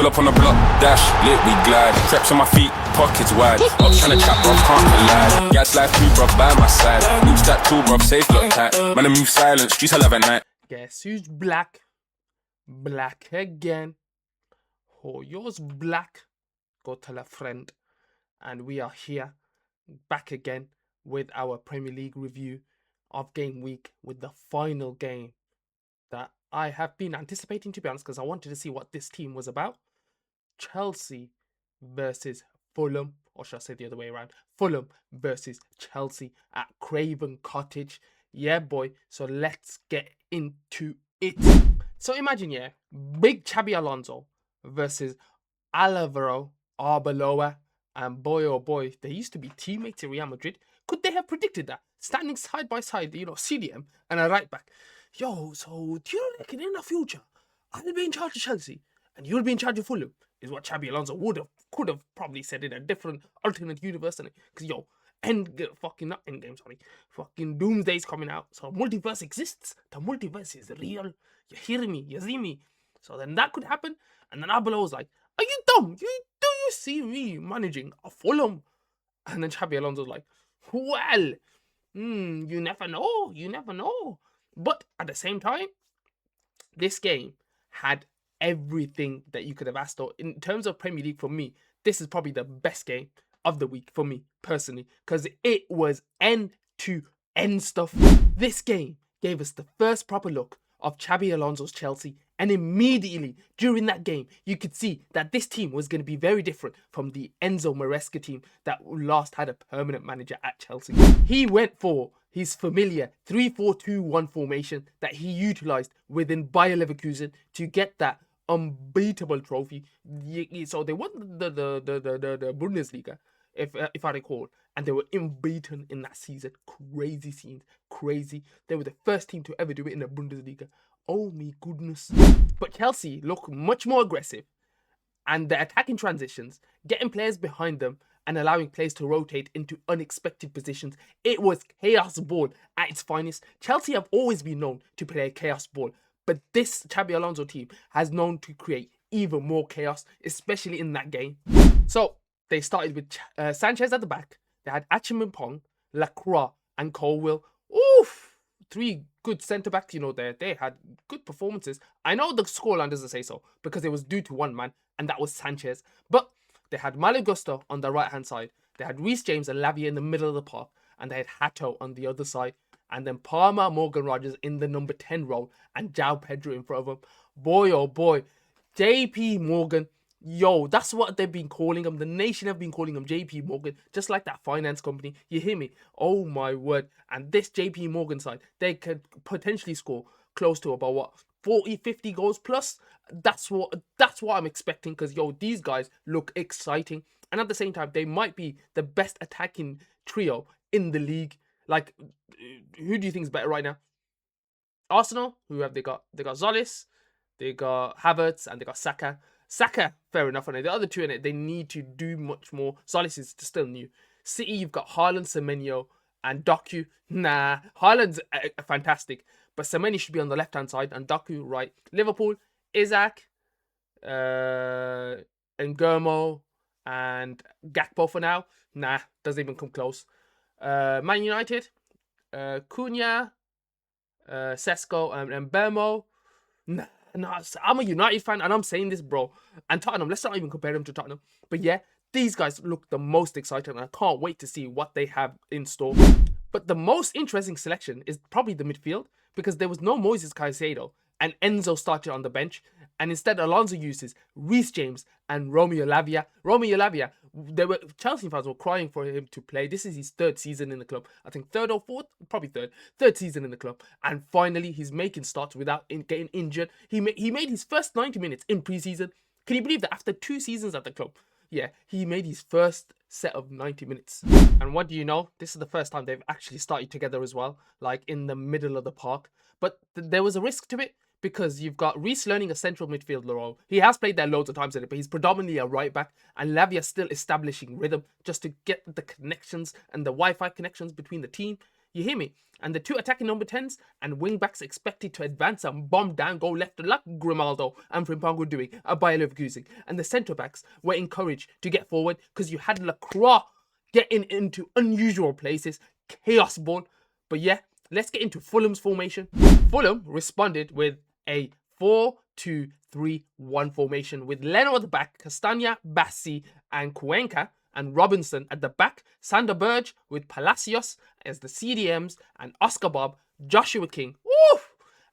Pull up on the block, dash, lit, we glide. Creps on my feet, pockets wide. Up tryna chat, bruv, can't collide. Gas life crew, bruv, by my side. New stack tool, bruv, safe, look tight. Man, I move silent, streets I love at night. Guess who's black? Black again. Oh, yours black. Go tell a friend. And we are here, back again with our Premier League review of game week with the final game that I have been anticipating, to be honest, because I wanted to see what this team was about. Chelsea versus Fulham, or should I say the other way around? Fulham versus Chelsea at Craven Cottage. Yeah, boy. So let's get into it. So imagine, yeah, big Xabi Alonso versus Arbeloa. And boy, oh boy, they used to be teammates in Real Madrid. Could they have predicted that? Standing side by side, CDM and a right back. Yo, so do you reckon in the future, I'll be in charge of Chelsea and you'll be in charge of Fulham? Is what Xabi Alonso could have probably said in a different alternate universe, because yo, fucking Doomsday's coming out. So multiverse exists. The multiverse is real. You hear me? You see me? So then that could happen. And then Arbeloa was like, "Are you dumb? Do you see me managing a Fulham?" And then Xabi Alonso's like, "Well, you never know. You never know." But at the same time, this game had everything that you could have asked for. In terms of Premier League, for me, this is probably the best game of the week for me, personally, because it was end-to-end stuff. This game gave us the first proper look of Xabi Alonso's Chelsea, and immediately during that game, you could see that this team was going to be very different from the Enzo Maresca team that last had a permanent manager at Chelsea. He went for his familiar 3-4-2-1 formation that he utilised within Bayer Leverkusen to get that unbeatable trophy. So they won the Bundesliga, if I recall, and they were unbeaten in that season. Crazy scenes, crazy. They were the first team to ever do it in the Bundesliga. Oh my goodness. But Chelsea look much more aggressive, and their attacking transitions, getting players behind them and allowing players to rotate into unexpected positions. It was chaos ball at its finest. Chelsea have always been known to play chaos ball, but this Xabi Alonso team has known to create even more chaos, especially in that game. So they started with Sanchez at the back. They had Achimpong, Lacroix, and Colwill. Oof! 3 good centre-backs, they had good performances. I know the scoreline doesn't say so, because it was due to one man, and that was Sanchez. But they had Malo Gusto on the right-hand side. They had Reece James and Lavia in the middle of the park. And they had Hato on the other side. And then Palmer, Morgan Rogers in the number 10 role. And João Pedro in front of him. Boy, oh boy. JP Morgan. Yo, that's what they've been calling him. The nation have been calling him JP Morgan. Just like that finance company. You hear me? Oh my word. And this JP Morgan side, they could potentially score close to about 40, 50 goals plus. That's what I'm expecting, because these guys look exciting, and at the same time they might be the best attacking trio in the league. Like, who do you think is better right now? Arsenal, who have they got? They got Zolis, they got Havertz, and they got Saka. Saka, fair enough on it. The other two in it, they need to do much more. Zolis is still new. City, you've got Haaland, Semenyo, and Doku. Nah, Haaland's fantastic, but Semenyo should be on the left-hand side and Doku right. Liverpool, Isaac, Ngurmo, and Gakpo for now. Nah, doesn't even come close. Man United, Cunha, Sesko, and Mbemo. Nah, I'm a United fan, and I'm saying this, bro. And Tottenham, let's not even compare them to Tottenham. But yeah, these guys look the most exciting, and I can't wait to see what they have in store. But the most interesting selection is probably the midfield, because there was no Moises Caicedo, and Enzo started on the bench, and instead Alonso uses Reece James and Romeo Lavia. Chelsea fans were crying for him to play. This is his 3rd season in the club. I think 3rd or 4th, probably 3rd season in the club. And finally, he's making starts without getting injured. He made his first 90 minutes in pre-season. Can you believe that after 2 seasons at the club? Yeah, he made his first set of 90 minutes. And what do you know? This is the first time they've actually started together as well, like in the middle of the park. But there was a risk to it, because you've got Reece learning a central midfielder role. He has played there loads of times in it, but he's predominantly a right back. And Lavia still establishing rhythm just to get the connections and the Wi-Fi connections between the team. You hear me? And the two attacking number 10s and wing backs expected to advance and bomb down, go left like Grimaldo and Frimpong were doing at Bayer Leverkusen. And the centre backs were encouraged to get forward because you had Lacroix getting into unusual places, chaos ball. But yeah, let's get into Fulham's formation. Fulham responded with a 4-2-3-1 formation with Leno at the back, Castagna, Bassi, and Cuenca, and Robinson at the back, Sander Berge with Palacios as the CDMs, and Oscar Bob, Joshua King,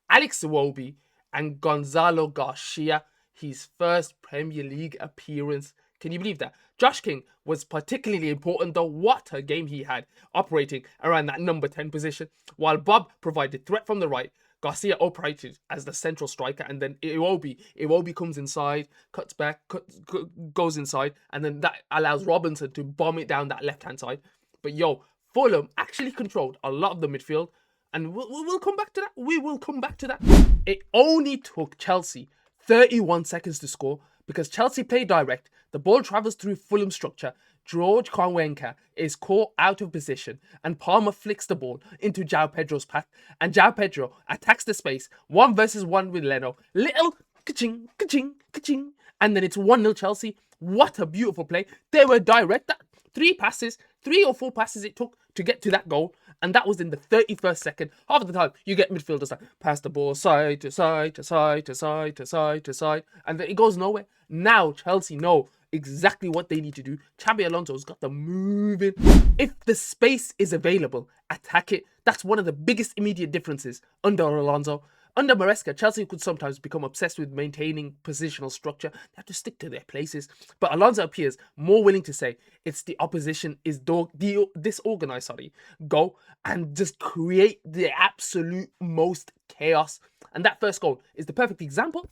Alex Iwobi, and Gonzalo Garcia, his first Premier League appearance. Can you believe that? Josh King was particularly important though. What a game he had operating around that number 10 position. While Bob provided threat from the right, Garcia operated as the central striker, and then Iwobi comes inside, cuts back, goes inside, and then that allows Robinson to bomb it down that left-hand side. But Fulham actually controlled a lot of the midfield, and we'll come back to that. We will come back to that. It only took Chelsea 31 seconds to score because Chelsea played direct. The ball travels through Fulham structure. George Cuenca is caught out of position, and Palmer flicks the ball into João Pedro's path, and João Pedro attacks the space 1 versus 1 with Leno. Little ka-ching, ka-ching, ka-ching, and then it's 1-0 Chelsea. What a beautiful play. They were direct. 3 or 4 passes it took to get to that goal, and that was in the 31st second. Half of the time, you get midfielders that pass the ball side to side to side to side to side to side, and then it goes nowhere. Now Chelsea know exactly what they need to do. Xabi Alonso's got them moving. If the space is available, attack it. That's one of the biggest immediate differences under Alonso. Under Maresca, Chelsea could sometimes become obsessed with maintaining positional structure. They have to stick to their places. But Alonso appears more willing to say it's the opposition is disorganized, go and just create the absolute most chaos. And that first goal is the perfect example.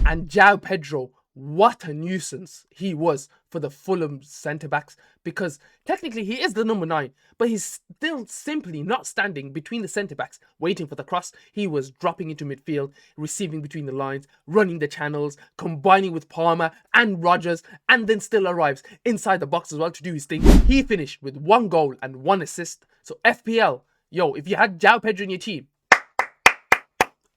And João Pedro, what a nuisance he was for the Fulham centre-backs, because technically he is the number 9, but he's still simply not standing between the centre-backs waiting for the cross. He was dropping into midfield, receiving between the lines, running the channels, combining with Palmer and Rodgers, and then still arrives inside the box as well to do his thing. He finished with 1 goal and 1 assist. So FPL, if you had João Pedro in your team,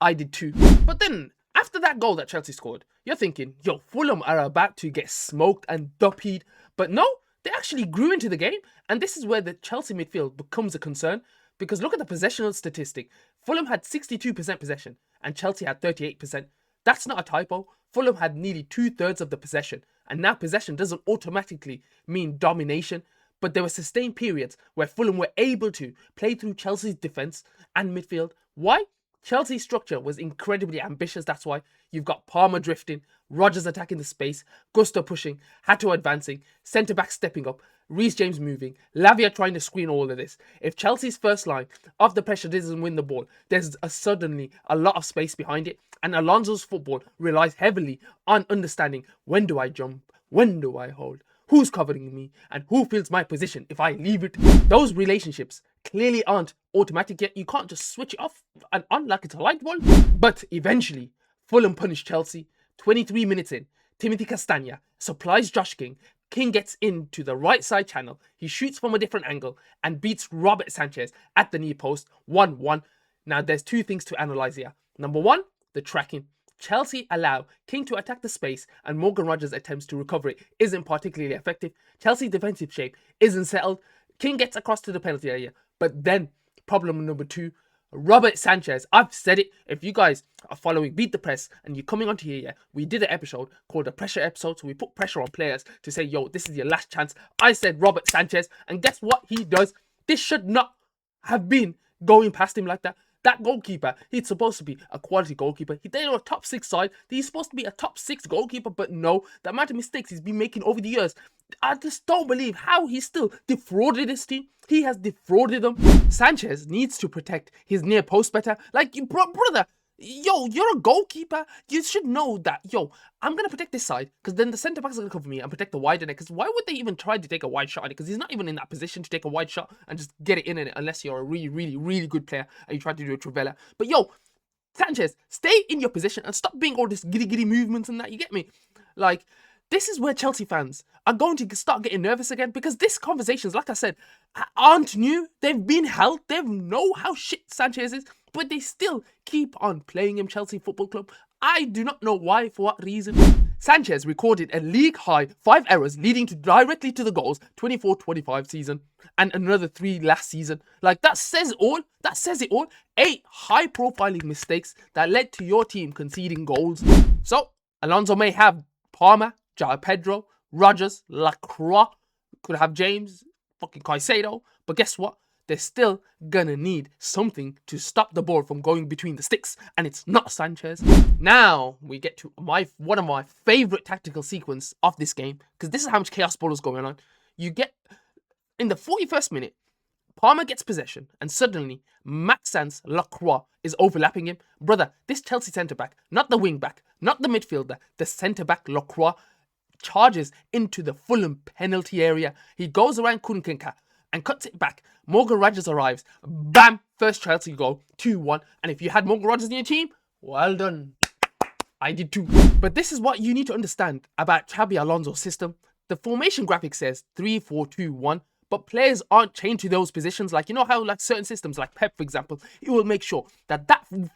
I did too. But then, after that goal that Chelsea scored, you're thinking, Fulham are about to get smoked and duppied. But no, they actually grew into the game. And this is where the Chelsea midfield becomes a concern. Because look at the possessional statistic. Fulham had 62% possession and Chelsea had 38%. That's not a typo. Fulham had nearly 2/3 of the possession. And now possession doesn't automatically mean domination. But there were sustained periods where Fulham were able to play through Chelsea's defence and midfield. Why? Chelsea's structure was incredibly ambitious. That's why you've got Palmer drifting, Rodgers attacking the space, Gusto pushing, Hato advancing, centre-back stepping up, Reece James moving, Lavia trying to screen all of this. If Chelsea's first line of the pressure doesn't win the ball, there's suddenly a lot of space behind it. And Alonso's football relies heavily on understanding, when do I jump, when do I hold, who's covering me, and who fills my position if I leave it. Those relationships clearly aren't automatic yet. You can't just switch it off and on like it's a light bulb. But eventually, Fulham punished Chelsea. 23 minutes in, Timothy Castagna supplies Josh King. King gets into the right side channel. He shoots from a different angle and beats Robert Sánchez at the near post. 1-1. Now, there's 2 things to analyse here. Number 1, the tracking. Chelsea allow King to attack the space, and Morgan Rodgers' attempts to recover it isn't particularly effective. Chelsea's defensive shape isn't settled. King gets across to the penalty area. But then, problem number 2, Robert Sánchez. I've said it. If you guys are following Beat the Press and you're coming onto here, we did an episode called the Pressure episode. So we put pressure on players to say, this is your last chance. I said Robert Sánchez, and guess what he does? This should not have been going past him like that. That goalkeeper, he's supposed to be a quality goalkeeper. They're a top 6 side. He's supposed to be a top 6 goalkeeper, but no, the amount of mistakes he's been making over the years, I just don't believe how he still defrauded this team. He has defrauded them. Sánchez needs to protect his near post better. Like, brother, you're a goalkeeper. You should know that, I'm going to protect this side because then the centre-backs are going to cover me and protect the wide in it. Because why would they even try to take a wide shot at it? Because he's not even in that position to take a wide shot and just get it in it unless you're a really, really, really good player and you try to do a Trivella. But Sánchez, stay in your position and stop being all this giddy movements and that. You get me? Like, this is where Chelsea fans are going to start getting nervous again, because this conversations, like I said, aren't new. They've been held. They know how shit Sanchez is, but they still keep on playing him, Chelsea Football Club. I do not know why, for what reason. Sanchez recorded a league-high 5 errors leading directly to the goals 24-25 season and another 3 last season. Like, that says all. That says it all. 8 high-profiling mistakes that led to your team conceding goals. So, Alonso may have Palmer, João Pedro, Rodgers, Lacroix, could have James, fucking Caicedo, but guess what? They're still gonna need something to stop the ball from going between the sticks, and it's not Sanchez. Now we get to one of my favorite tactical sequence of this game, because this is how much chaos ball is going on. You get in the 41st minute, Palmer gets possession, and suddenly Maxence Lacroix is overlapping him. Brother, this Chelsea centre back, not the wing back, not the midfielder, the centre back Lacroix charges into the Fulham penalty area. He goes around Kunkenka and cuts it back. Morgan Rodgers arrives. Bam! First Chelsea goal, 2-1. And if you had Morgan Rodgers in your team, well done. I did too. But this is what you need to understand about Xabi Alonso's system. The formation graphic says 3-4-2-1, but players aren't chained to those positions. Like, you know how like certain systems, like Pep, for example, it will make sure that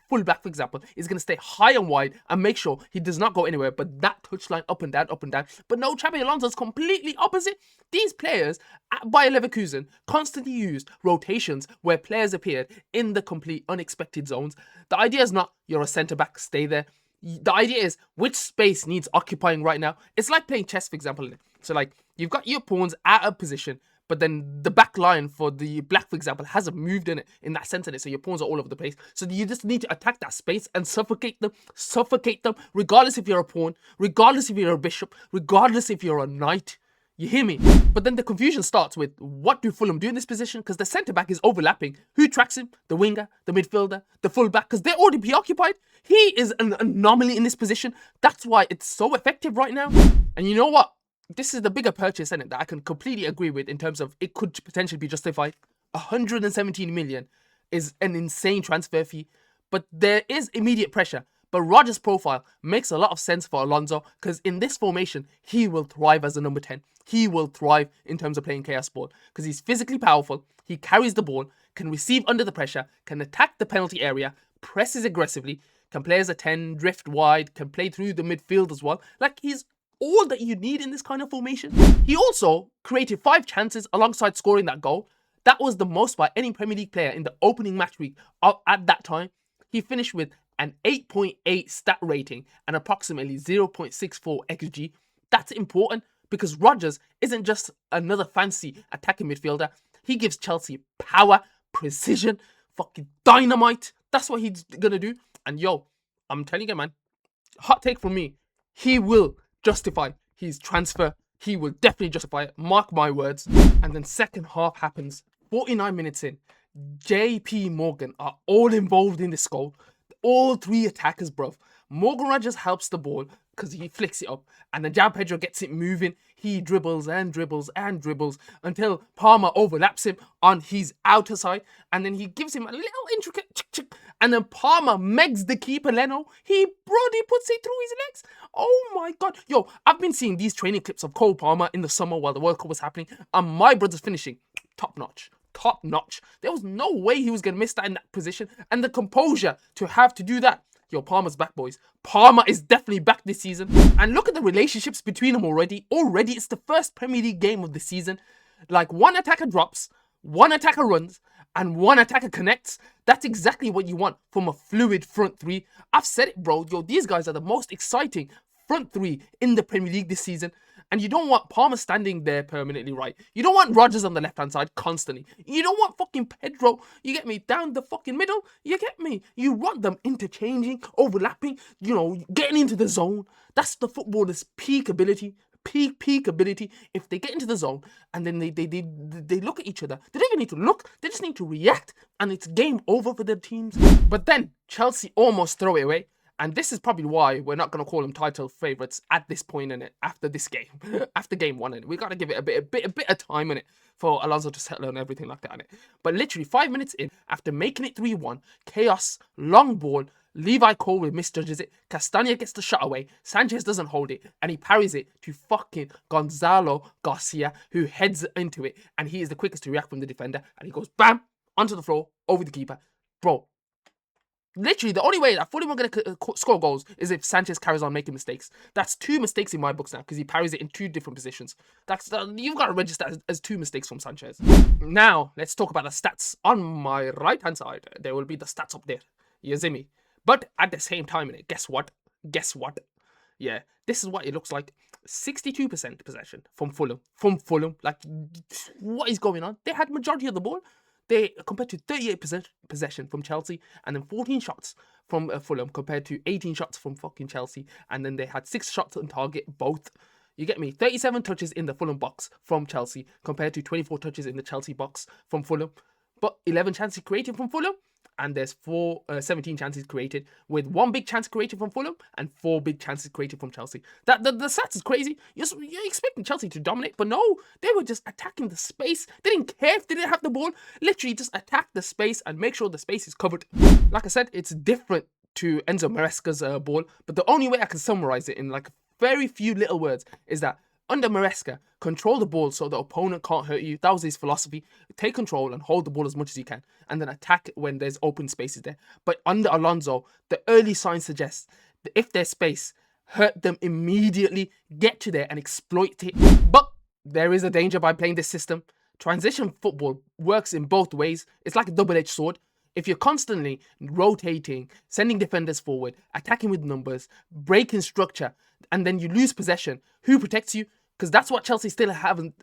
fullback, for example, is going to stay high and wide and make sure he does not go anywhere, but that touchline up and down, up and down. But no, Xabi Alonso is completely opposite. These players at Bayer Leverkusen constantly used rotations where players appeared in the complete unexpected zones. The idea is not you're a centre-back, stay there. The idea is which space needs occupying right now. It's like playing chess, for example. So like you've got your pawns out of position, but then the back line for the black, for example, hasn't moved in that sense in it. So your pawns are all over the place. So you just need to attack that space and suffocate them, regardless if you're a pawn, regardless if you're a bishop, regardless if you're a knight. You hear me? But then the confusion starts with, what do Fulham do in this position? Because the centre-back is overlapping. Who tracks him? The winger, the midfielder, the full-back, because they're already preoccupied. He is an anomaly in this position. That's why it's so effective right now. And you know what? This is the bigger purchase, isn't it, that I can completely agree with in terms of it could potentially be justified. 117 million is an insane transfer fee, but there is immediate pressure. But Rodgers' profile makes a lot of sense for Alonso, because in this formation, he will thrive as a number 10. He will thrive in terms of playing chaos ball, because he's physically powerful, he carries the ball, can receive under the pressure, can attack the penalty area, presses aggressively, can play as a 10, drift wide, can play through the midfield as well. Like, he's all that you need in this kind of formation. He also created 5 chances alongside scoring that goal. That was the most by any Premier League player in the opening match week at that time. He finished with an 8.8 stat rating and approximately 0.64 XG. That's important because Rodgers isn't just another fancy attacking midfielder. He gives Chelsea power, precision, fucking dynamite. That's what he's gonna do. And yo, I'm telling you, man, hot take from me, he will justify his transfer. He will definitely justify it. Mark my words. And then second half happens. 49 minutes in, JP Morgan are all involved in this goal. All 3 attackers, bruv. Morgan Rodgers helps the ball because he flicks it up. And then João Pedro gets it moving. He dribbles and dribbles and dribbles until Palmer overlaps him on his outer side. And then he gives him a little intricate chick. And then Palmer megs the keeper, Leno. He puts it through his legs. Oh my God. Yo, I've been seeing these training clips of Cole Palmer in the summer while the World Cup was happening. And my brother's finishing top notch. Top notch. There was no way he was going to miss that in that position. And the composure to have to do that. Yo, Palmer's back, boys. Palmer is definitely back this season. And look at the relationships between them already. Already, it's the first Premier League game of the season. Like, one attacker drops, one attacker runs, and one attacker connects. That's exactly what you want from a fluid front 3. I've said it, bro. Yo, these guys are the most exciting front 3 in the Premier League this season. And you don't want Palmer standing there permanently right. You don't want Rodgers on the left-hand side constantly. You don't want fucking Pedro, you get me, down the fucking middle. You get me? You want them interchanging, overlapping, you know, getting into the zone. That's the footballer's peak ability. Peak ability. If they get into the zone and then they look at each other, they don't even need to look. They just need to react. And it's game over for their teams. But then Chelsea almost throw it away. And this is probably why we're not going to call them title favourites at this point in it, after this game, after game 1 in it. We got to give it a bit of time in it for Alonso to settle and everything like that in it. But literally 5 minutes in, after making it 3-1, chaos, long ball, Levi Cole misjudges it. Castagna gets the shot away. Sanchez doesn't hold it. And he parries it to fucking Gonzalo Garcia, who heads into it. And he is the quickest to react from the defender. And he goes bam, onto the floor, over the keeper. Bro, literally, the only way that Fulham are going to score goals is if Sanchez carries on making mistakes. That's 2 mistakes in my books now, because he parries it in 2 different positions. You've got to register as 2 mistakes from Sanchez. Now, let's talk about the stats. On my right-hand side, there will be the stats up there. You see me? But at the same time, guess what? Guess what? Yeah, this is what it looks like. 62% possession from Fulham. Like, what is going on? They had majority of the ball. They compared to 38% possession from Chelsea, and then 14 shots from Fulham compared to 18 shots from fucking Chelsea, and then they had 6 shots on target both. You get me? 37 touches in the Fulham box from Chelsea compared to 24 touches in the Chelsea box from Fulham, but 11 chances created from Fulham, and there's 17 chances created, with 1 big chance created from Fulham and 4 big chances created from Chelsea. The stats is crazy. You're expecting Chelsea to dominate, but no, they were just attacking the space. They didn't care if they didn't have the ball. Literally just attack the space and make sure the space is covered. Like I said, it's different to Enzo Maresca's ball, but the only way I can summarize it in like very few little words is that under Maresca, control the ball so the opponent can't hurt you. That was his philosophy. Take control and hold the ball as much as you can, and then attack when there's open spaces there. But under Alonso, the early signs suggest that if there's space, hurt them immediately, get to there and exploit it. But there is a danger by playing this system. Transition football works in both ways. It's like a double-edged sword. If you're constantly rotating, sending defenders forward, attacking with numbers, breaking structure, and then you lose possession, who protects you? Because that's what Chelsea still haven't,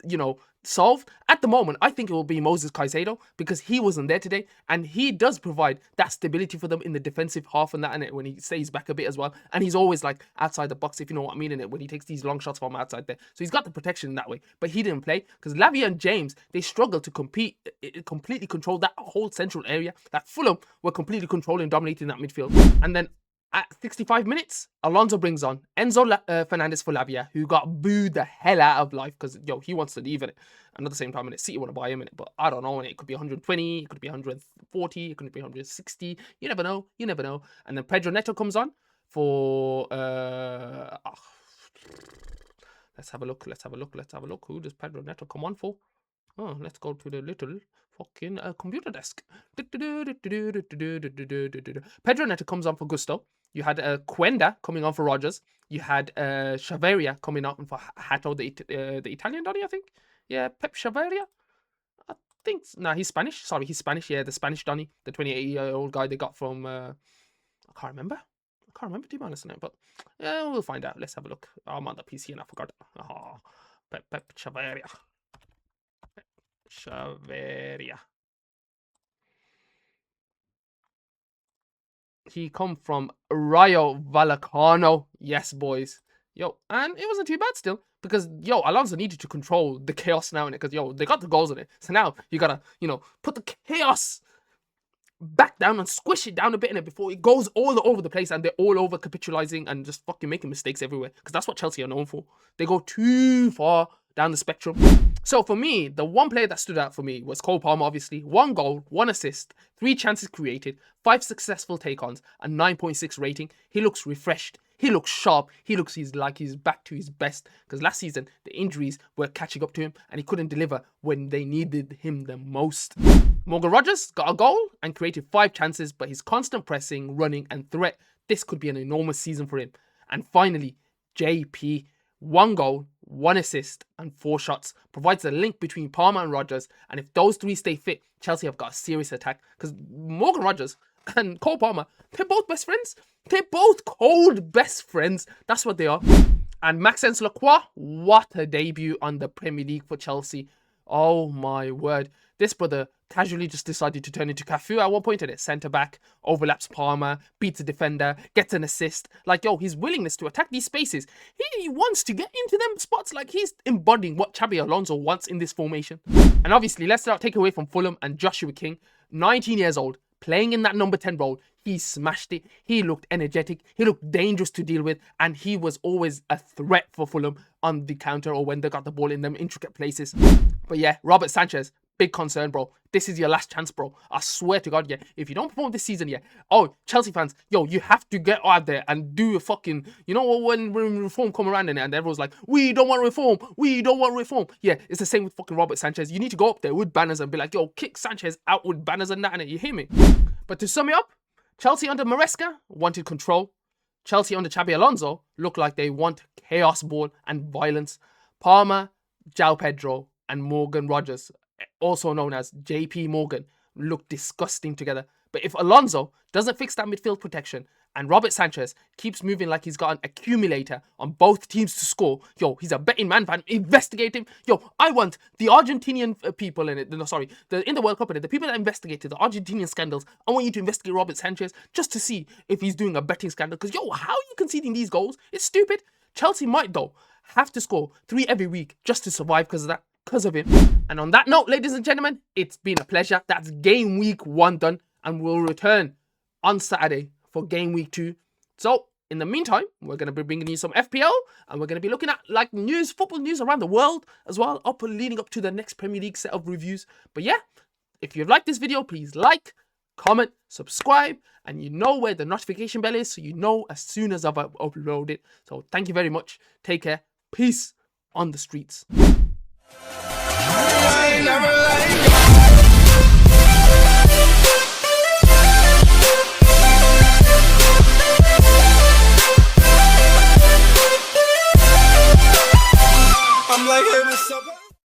solved. At the moment, I think it will be Moses Caicedo, because he wasn't there today, and he does provide that stability for them in the defensive half and that, and when he stays back a bit as well. And he's always like outside the box, if you know what I mean, in it, when he takes these long shots from outside there. So he's got the protection in that way, but he didn't play because Lavia and James, they struggled to completely control that whole central area. That Fulham were completely controlling, dominating that midfield. And then at 65 minutes, Alonso brings on Enzo Fernandez for Lavia, who got booed the hell out of life because, he wants to leave in it. And at the same time, City want to buy him in it. But I don't know, it could be 120, it could be 140, it could be 160. You never know. And then Pedro Neto comes on for... Let's have a look. Who does Pedro Neto come on for? Oh, let's go to the little fucking computer desk. Pedro Neto comes on for Gusto. You had Quenda coming on for Rogers. You had Chaveria coming on for Hato, the Italian Donny, I think. Yeah, Pep Chaveria. I think. No, he's Spanish. Sorry, he's Spanish. Yeah, the Spanish Donny, the 28-year-old guy they got from. I can't remember, to be honest, now, but we'll find out. Let's have a look. I'm on the PC and I forgot. Oh, Pep Chaveria. He come from Rayo Vallecano. Yes, boys. And it wasn't too bad still. Because, Alonso needed to control the chaos now in it. Because, they got the goals in it. So now, you gotta, put the chaos back down and squish it down a bit in it before it goes all over the place and they're all over capitalizing and just fucking making mistakes everywhere. Because that's what Chelsea are known for. They go too far down the spectrum. So for me, the one player that stood out for me was Cole Palmer, obviously. 1 goal, 1 assist, 3 chances created, 5 successful take-ons, and 9.6 rating. He looks refreshed. He looks sharp. He looks like he's back to his best. Because last season, the injuries were catching up to him and he couldn't deliver when they needed him the most. Morgan Rogers got a goal and created 5 chances, but his constant pressing, running, and threat, this could be an enormous season for him. And finally, JP. 1 goal, 1 assist, and 4 shots. Provides a link between Palmer and Rogers. And if those 3 stay fit, Chelsea have got a serious attack. Because Morgan Rogers and Cole Palmer, they're both best friends. They're both cold best friends. That's what they are. And Maxence Lacroix, what a debut on the Premier League for Chelsea. Oh my word. This brother casually just decided to turn into Cafu at one point in it. Centre-back, overlaps Palmer, beats a defender, gets an assist. Like, his willingness to attack these spaces. He wants to get into them spots. Like, he's embodying what Xabi Alonso wants in this formation. And obviously, let's not take away from Fulham and Joshua King. 19 years old, playing in that number 10 role. He smashed it. He looked energetic. He looked dangerous to deal with. And he was always a threat for Fulham on the counter or when they got the ball in them intricate places. But yeah, Robert Sánchez, big concern, bro. This is your last chance, bro. I swear to God, yeah. If you don't perform this season, yeah. Oh, Chelsea fans, yo, you have to get out there and do a fucking... You know what, when reform come around and everyone's like, we don't want reform. We don't want reform. Yeah, it's the same with fucking Robert Sánchez. You need to go up there with banners and be like, yo, kick Sanchez out with banners and that, and you hear me? But to sum it up, Chelsea under Maresca wanted control. Chelsea under Xabi Alonso look like they want chaos ball and violence. Palmer, João Pedro, and Morgan Rogers, also known as JP Morgan, look disgusting together. But if Alonso doesn't fix that midfield protection and Robert Sánchez keeps moving like he's got an accumulator on both teams to score, yo, he's a betting man, investigate him. Yo, I want the Argentinian people in it, in the World Cup, the people that investigated the Argentinian scandals, I want you to investigate Robert Sánchez just to see if he's doing a betting scandal. Because, yo, how are you conceding these goals? It's stupid. Chelsea might, though, have to score 3 every week just to survive because of him. And on that note, ladies and gentlemen, it's been a pleasure. That's game week 1 done, and we'll return on Saturday for game week 2. So in the meantime, we're going to be bringing you some FPL, and we're going to be looking at like football news around the world as well, leading up to the next Premier League set of reviews. But yeah, if you've liked this video, please like, comment, subscribe, and you know where the notification bell is, so you know as soon as I've uploaded it. So thank you very much. Take care. Peace on the streets. I'm like, hey, what's up?